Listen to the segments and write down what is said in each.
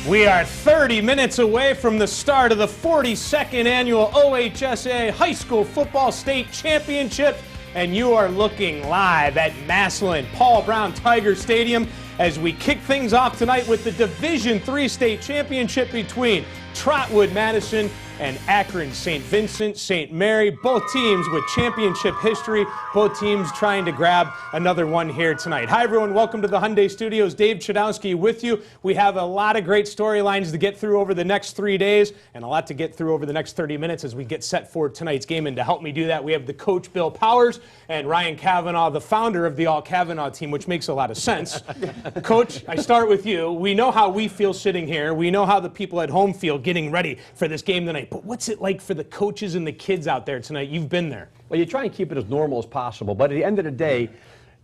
We are 30 minutes away from the start of the 42nd annual OHSAA High School Football State Championship, and you are looking live at Massillon Paul Brown Tiger Stadium as we kick things off tonight with the Division III State Championship between Trotwood Madison and Akron St. Vincent St. Mary. Both teams with championship history, both teams trying to grab another one here tonight. Hi everyone, welcome to the Hyundai Studios. Dave Chudowski with you. We have a lot of great storylines to get through over the next 3 days and a lot to get through over the next 30 minutes as we get set for tonight's game. And to help me do that, we have the coach Bill Powers and Ryan Kavanaugh, the founder of the All Kavanaugh team, which makes a lot of sense. Coach, I start with you. We know how we feel sitting here. We know how the people at home feel getting ready for this game tonight. But what's it like for the coaches and the kids out there tonight? You've been there. Well, you try and keep it as normal as possible, but at the end of the day,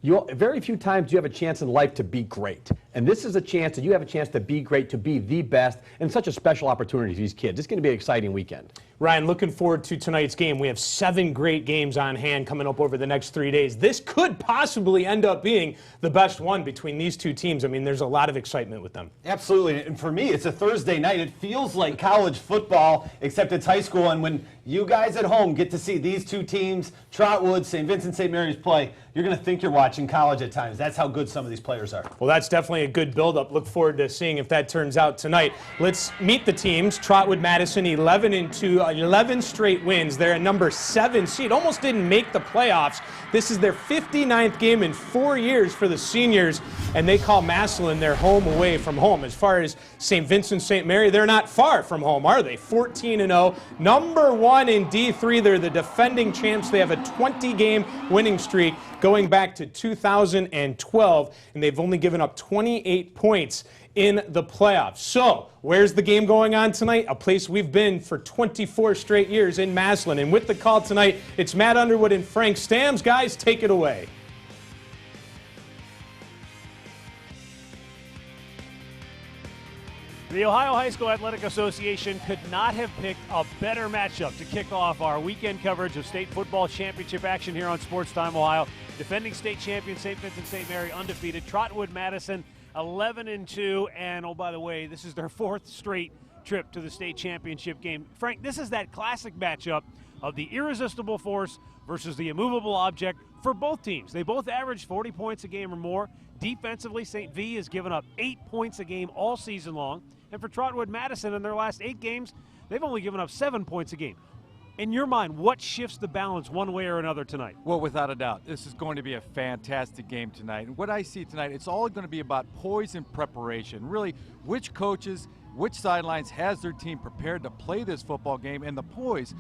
very few times you have a chance in life to be great. And this is a chance that you have a chance to be great, to be the best, and such a special opportunity for these kids. It's going to be an exciting weekend. Ryan, looking forward to tonight's game. We have 7 great games on hand coming up over the next 3 days. This could possibly end up being the best one between these two teams. I mean, there's a lot of excitement with them. Absolutely, and for me, it's a Thursday night. It feels like college football, except it's high school, and when you guys at home get to see these two teams, Trotwood, St. Vincent, St. Mary's play, you're going to think you're watching college at times. That's how good some of these players are. Well, that's definitely a good build-up. Look forward to seeing if that turns out tonight. Let's meet the teams. Trotwood Madison, 11-2, 11 straight wins. They're a number 7 seed. Almost didn't make the playoffs. This is their 59th game in 4 years for the seniors, and they call Massillon their home away from home. As far as St. Vincent St. Mary, they're not far from home, are they? 14-0, number 1 in D3. They're the defending champs. They have a 20-game winning streak going back to 2012, and they've only given up 28 points in the playoffs. So, where's the game going on tonight? A place we've been for 24 straight years in Massillon. And with the call tonight, it's Matt Underwood and Frank Stams. Guys, take it away. The Ohio High School Athletic Association could not have picked a better matchup to kick off our weekend coverage of state football championship action here on Sports Time Ohio. Defending state champion St. Vincent St. Mary undefeated. Trotwood Madison 11-2, and oh, by the way, this is their 4th straight trip to the state championship game. Frank, this is that classic matchup of the irresistible force versus the immovable object for both teams. They both average 40 points a game or more. Defensively, St. V has given up 8 points a game all season long. And for Trotwood Madison, in their last 8 games, they've only given up 7 points a game. In your mind, what shifts the balance one way or another tonight? Well, without a doubt, this is going to be a fantastic game tonight. And what I see tonight, it's all going to be about poise and preparation. Really, which coaches, which sidelines has their team prepared to play this football game, and the poise,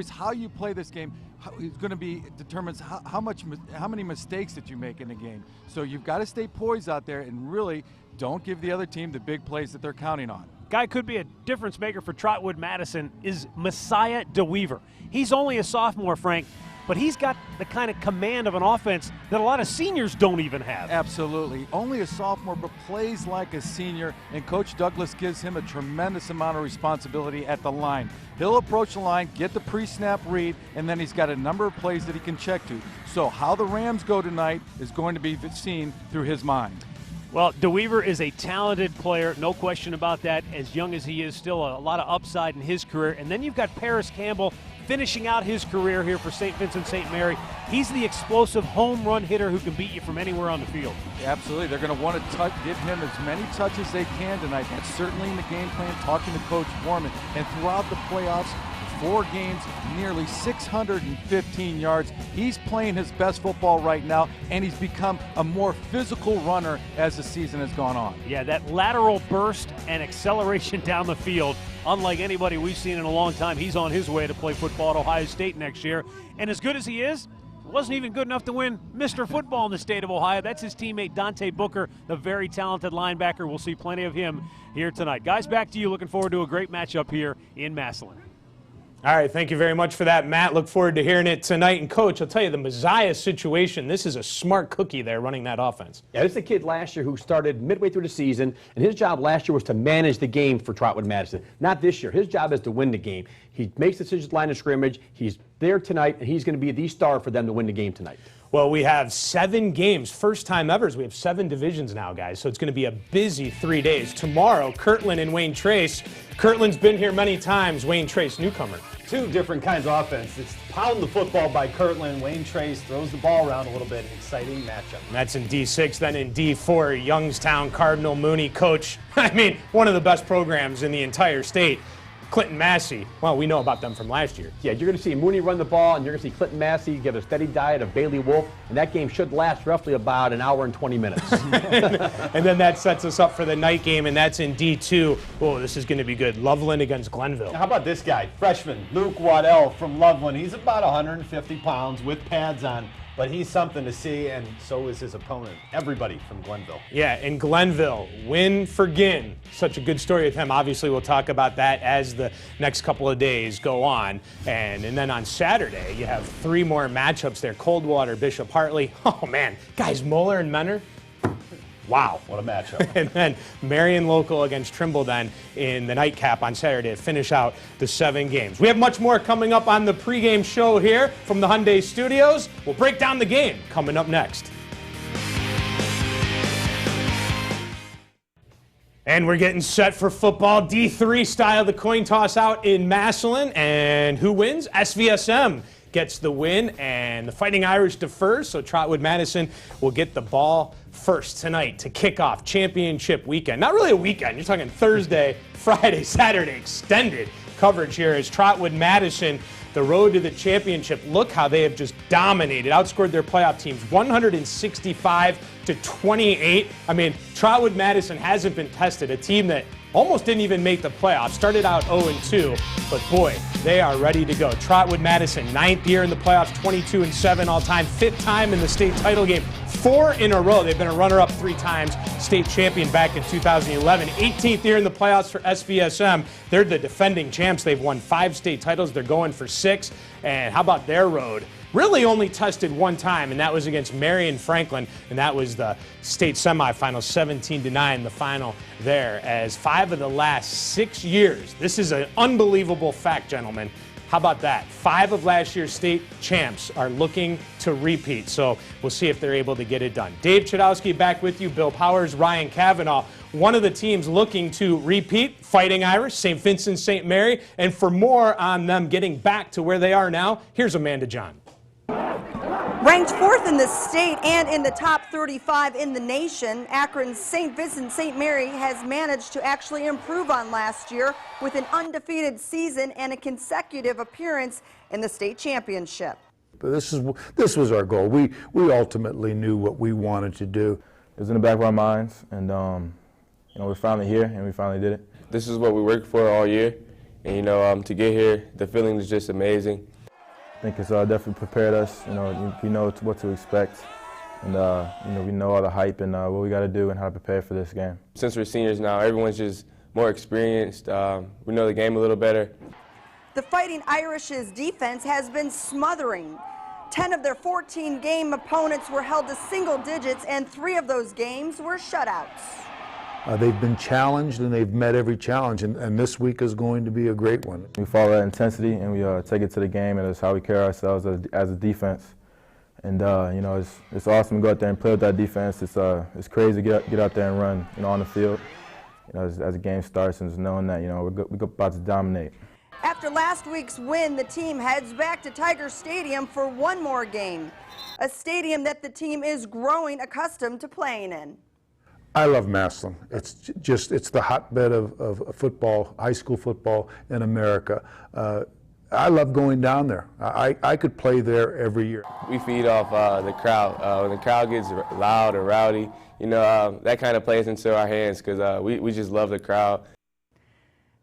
how you play this game is going to be determines how many mistakes that you make in the game. So you've got to stay poised out there and really don't give the other team the big plays that they're counting on. Guy could be a difference maker for Trotwood Madison is Messiah DeWeaver. He's only a sophomore, Frank, but he's got the kind of command of an offense that a lot of seniors don't even have. Absolutely. Only a sophomore, but plays like a senior, and Coach Douglas gives him a tremendous amount of responsibility at the line. He'll approach the line, get the pre-snap read, and then he's got a number of plays that he can check to. So how the Rams go tonight is going to be seen through his mind. Well, DeWeaver is a talented player, no question about that. As young as he is, still a lot of upside in his career. And then you've got Paris Campbell finishing out his career here for St. Vincent St. Mary. He's the explosive home run hitter who can beat you from anywhere on the field. Absolutely. They're going to want to give him as many touches as they can tonight. That's certainly in the game plan, talking to Coach Foreman. And throughout the playoffs, 4 games, nearly 615 yards. He's playing his best football right now, and he's become a more physical runner as the season has gone on. Yeah, that lateral burst and acceleration down the field, unlike anybody we've seen in a long time. He's on his way to play football at Ohio State next year. And as good as he is, wasn't even good enough to win Mr. Football in the state of Ohio. That's his teammate Dante Booker, the very talented linebacker. We'll see plenty of him here tonight. Guys, back to you. Looking forward to a great matchup here in Massillon. All right, thank you very much for that, Matt. Look forward to hearing it tonight. And, Coach, I'll tell you, the Messiah situation, this is a smart cookie there running that offense. Yeah, this is a kid last year who started midway through the season, and his job last year was to manage the game for Trotwood Madison. Not this year. His job is to win the game. He makes decisions at line of scrimmage. He's there tonight, and he's going to be the star for them to win the game tonight. Well, we have 7 games, first time ever. We have 7 divisions now, guys, so it's going to be a busy 3 days. Tomorrow, Kirtland and Wayne Trace. Kirtland's been here many times. Wayne Trace, newcomer. 2 different kinds of offense. It's pound the football by Kirtland. Wayne Trace throws the ball around a little bit. An exciting matchup. And that's in D6. Then in D4, Youngstown, Cardinal, Mooney, coach. I mean, one of the best programs in the entire state. Clinton Massey, well, we know about them from last year. Yeah, you're going to see Mooney run the ball, and you're going to see Clinton Massey give a steady diet of Bailey Wolf, and that game should last roughly about an hour and 20 minutes. And then that sets us up for the night game, and that's in D2. Oh, this is going to be good. Loveland against Glenville. How about this guy, freshman Luke Waddell from Loveland. He's about 150 pounds with pads on, but he's something to see, and so is his opponent, everybody from Glenville. Yeah, in Glenville, win for Ginn. Such a good story with him. Obviously, we'll talk about that as the next couple of days go on. And then on Saturday, you have 3 more matchups there. Coldwater, Bishop Hartley. Oh, man. Guys, Moeller and Menor. Wow. What a matchup. And then Marion Local against Trimble then in the nightcap on Saturday to finish out the 7 games. We have much more coming up on the pregame show here from the Hyundai Studios. We'll break down the game coming up next. And we're getting set for football. D3 style, the coin toss out in Massillon. And who wins? SVSM gets the win, and the Fighting Irish defers, so Trotwood Madison will get the ball first tonight to kick off championship weekend. Not really a weekend, you're talking Thursday, Friday, Saturday, extended coverage here as Trotwood Madison, the road to the championship. Look how they have just dominated, outscored their playoff teams 165-28. I mean, Trotwood Madison hasn't been tested, a team that almost didn't even make the playoffs. Started out 0-2, but boy, they are ready to go. Trotwood Madison, 9th year in the playoffs, 22-7 all time, 5th time in the state title game, 4 in a row. They've been a runner-up 3 times, state champion back in 2011. 18th year in the playoffs for SVSM. They're the defending champs. They've won 5 state titles. They're going for 6. And how about their road? Really only tested 1 time, and that was against Marion Franklin, and that was the state semifinal, 17-9, the final there, as 5 of the last 6 years. This is an unbelievable fact, gentlemen. How about that? 5 of last year's state champs are looking to repeat, so we'll see if they're able to get it done. Dave Chudowski back with you, Bill Powers, Ryan Cavanaugh. One of the teams looking to repeat, Fighting Irish, St. Vincent St. Mary, and for more on them getting back to where they are now, here's Amanda John. Ranked 4th in the state and in the top 35 in the nation, Akron's St. Vincent St. Mary has managed to actually improve on last year with an undefeated season and a consecutive appearance in the state championship. But this was our goal. We ultimately knew what we wanted to do. It was in the back of our minds, and we're finally here, and we finally did it. This is what we worked for all year, and to get here, the feeling is just amazing. I think it's definitely prepared us. We know what to expect, and we know all the hype and what we got to do and how to prepare for this game. Since we're seniors now, everyone's just more experienced. We know the game a little better. The Fighting Irish's defense has been smothering. 10 of their 14 game opponents were held to single digits, and 3 of those games were shutouts. They've been challenged, and they've met every challenge, and this week is going to be a great one. We follow that intensity, and we take it to the game, and it's how we carry ourselves as a defense. And it's awesome to go out there and play with that defense. It's crazy to get out there and run, on the field, as the game starts, and just knowing that we're about to dominate. After last week's win, the team heads back to Tiger Stadium for one more game, a stadium that the team is growing accustomed to playing in. I love Massillon. It's the hotbed of football, high school football in America. I love going down there. I could play there every year. We feed off the crowd. When the crowd gets loud or rowdy, that kind of plays into our hands because we just love the crowd.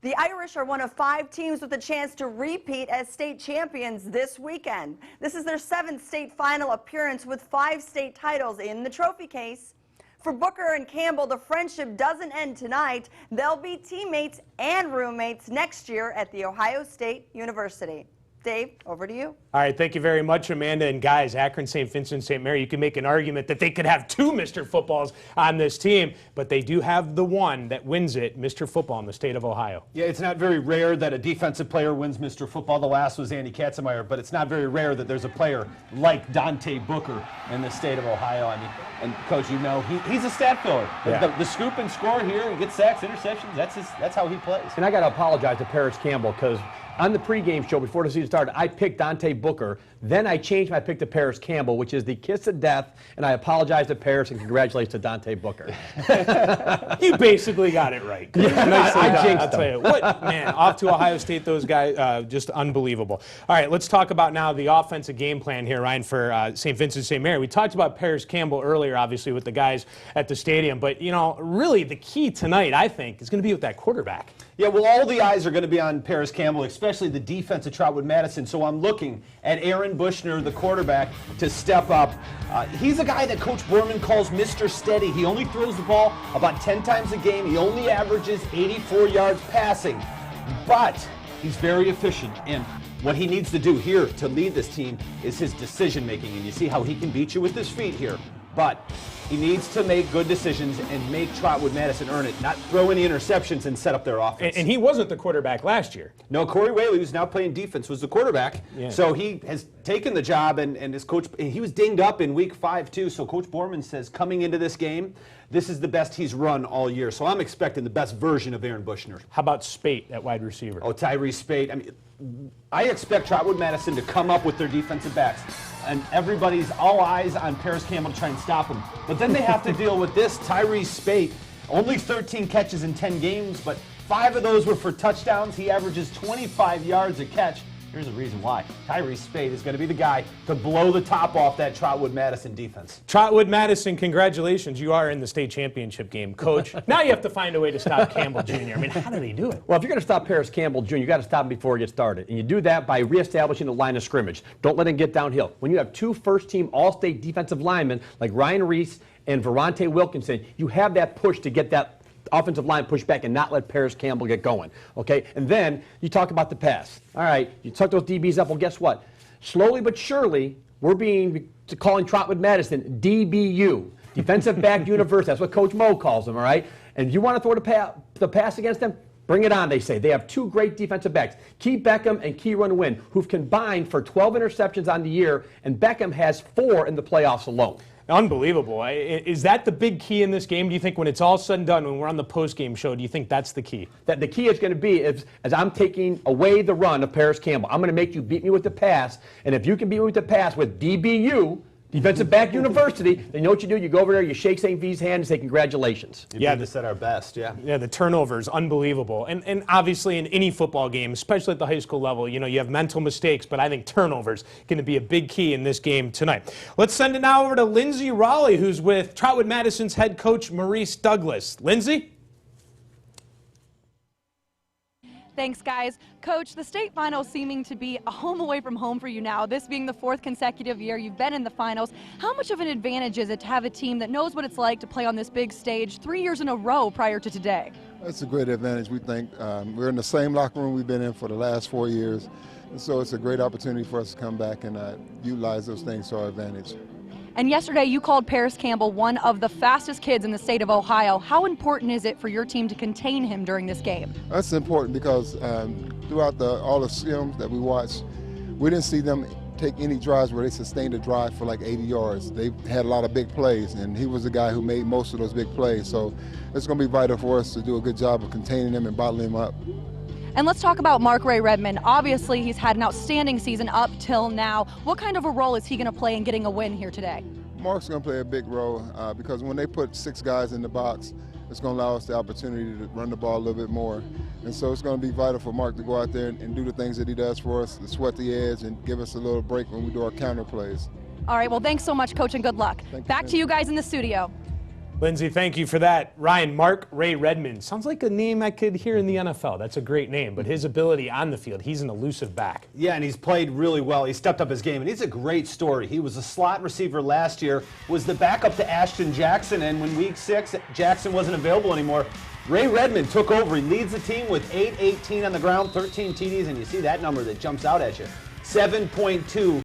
The Irish are one of 5 teams with a chance to repeat as state champions this weekend. This is their 7th state final appearance with 5 state titles in the trophy case. For Booker and Campbell, the friendship doesn't end tonight. They'll be teammates and roommates next year at The Ohio State University. Dave, over to you. All right, thank you very much, Amanda. And guys, Akron, St. Vincent, St. Mary, you can make an argument that they could have 2 Mr. Footballs on this team, but they do have the one that wins it, Mr. Football in the state of Ohio. Yeah, it's not very rare that a defensive player wins Mr. Football. The last was Andy Katzenmeyer, but it's not very rare that there's a player like Dante Booker in the state of Ohio. I mean, and Coach, you know, he's a stat filler. Yeah. The scoop and score here, he gets sacks, interceptions, that's how he plays. And I got to apologize to Paris Campbell because on the pregame show before the season started, I picked Dante Booker. Then I changed my pick to Paris Campbell, which is the kiss of death. And I apologize to Paris and congratulations to Dante Booker. You basically got it right. I jinxed I'll tell you what, man, off to Ohio State, those guys, just unbelievable. All right, let's talk about now the offensive game plan here, Ryan, for St. Vincent St. Mary. We talked about Paris Campbell earlier, obviously, with the guys at the stadium. But, you know, really the key tonight, I think, is going to be with that quarterback. Yeah, well, all the eyes are going to be on Paris Campbell, especially the defense of Trotwood Madison. So I'm looking at Aaron Bushner, the quarterback, to step up. He's a guy that Coach Borman calls Mr. Steady. He only throws the ball about 10 times a game. He only averages 84 yards passing. But he's very efficient. And what he needs to do here to lead this team is his decision making. And you see how he can beat you with his feet here. But he needs to make good decisions and make Trotwood Madison earn it, not throw any interceptions and set up their offense. And he wasn't the quarterback last year. No, Corey Whaley, who's now playing defense, was the quarterback. Yeah. So he has taken the job, and his coach, he was dinged up in week 5 too. So Coach Borman says coming into this game, this is the best he's run all year. So I'm expecting the best version of Aaron Bushner. How about Spate at wide receiver? Oh, Tyree Spate. I mean, I expect Trotwood Madison to come up with their defensive backs. And everybody's all eyes on Paris Campbell to try and stop him. But then they have to deal with this. Tyree Spate, only 13 catches in 10 games, but 5 of those were for touchdowns. He averages 25 yards a catch. Here's the reason why. Tyree Spate is going to be the guy to blow the top off that Trotwood Madison defense. Trotwood Madison, congratulations. You are in the state championship game, Coach. Now you have to find a way to stop Campbell Jr. I mean, how did he do it? Well, if you're going to stop Paris Campbell Jr., you got to stop him before he gets started. And you do that by reestablishing the line of scrimmage. Don't let him get downhill. When you have 2 first-team all-state defensive linemen like Ryan Reese and Verante Wilkinson, you have that push to get that offensive line pushed back and not let Paris Campbell get going, okay? And then you talk about the pass. All right, you tuck those DBs up. Well, guess what? Slowly but surely, we're calling Trotwood Madison DBU, Defensive Back University. That's what Coach Mo calls them, all right? And you want to throw the pass against them? Bring it on, they say. They have 2 great defensive backs, Key Beckham and Keyron Wynn, who've combined for 12 interceptions on the year, and Beckham has 4 in the playoffs alone. Unbelievable. Is that the big key in this game? Do you think when it's all said and done, when we're on the post-game show, do you think that's the key? That the key is going to be as I'm taking away the run of Paris Campbell. I'm going to make you beat me with the pass, and if you can beat me with the pass with DBU, Defensive Back University, then you know what you do? You go over there, you shake St. V's hand and say congratulations. You beat us at our best, yeah. Yeah, the turnovers, unbelievable. And obviously in any football game, especially at the high school level, you know, you have mental mistakes, but I think turnovers going to be a big key in this game tonight. Let's send it now over to Lindsay Raleigh, who's with Trotwood Madison's head coach, Maurice Douglas. Lindsay? Thanks, guys. Coach, the state finals seeming to be a home away from home for you now, this being the 4th consecutive year you've been in the finals. How much of an advantage is it to have a team that knows what it's like to play on this big stage 3 years in a row prior to today? That's a great advantage, we think. We're in the same locker room we've been in for the last 4 years, and so it's a great opportunity for us to come back and utilize those things to our advantage. And yesterday you called Paris Campbell one of the fastest kids in the state of Ohio. How important is it for your team to contain him during this game? That's important because throughout all the films that we watched, we didn't see them take any drives where they sustained a drive for like 80 yards. They had a lot of big plays, and he was the guy who made most of those big plays. So it's going to be vital for us to do a good job of containing him and bottling him up. And let's talk about Mark Ray Redmond. Obviously, he's had an outstanding season up till now. What kind of a role is he going to play in getting a win here today? Mark's going to play a big role because when they put 6 guys in the box, it's going to allow us the opportunity to run the ball a little bit more. And so it's going to be vital for Mark to go out there and do the things that he does for us, to sweat the edge and give us a little break when we do our counter plays. All right, well, thanks so much, Coach, and good luck. Back to you guys in the studio. Lindsay, thank you for that. Ryan, Mark Ray Redmond. Sounds like a name I could hear in the NFL. That's a great name, but his ability on the field, he's an elusive back. Yeah, and he's played really well. He stepped up his game, and he's a great story. He was a slot receiver last year, was the backup to Ashton Jackson, and when week 6, Jackson wasn't available anymore, Ray Redmond took over. He leads the team with 8-18 on the ground, 13 TDs, and you see that number that jumps out at you. 7.2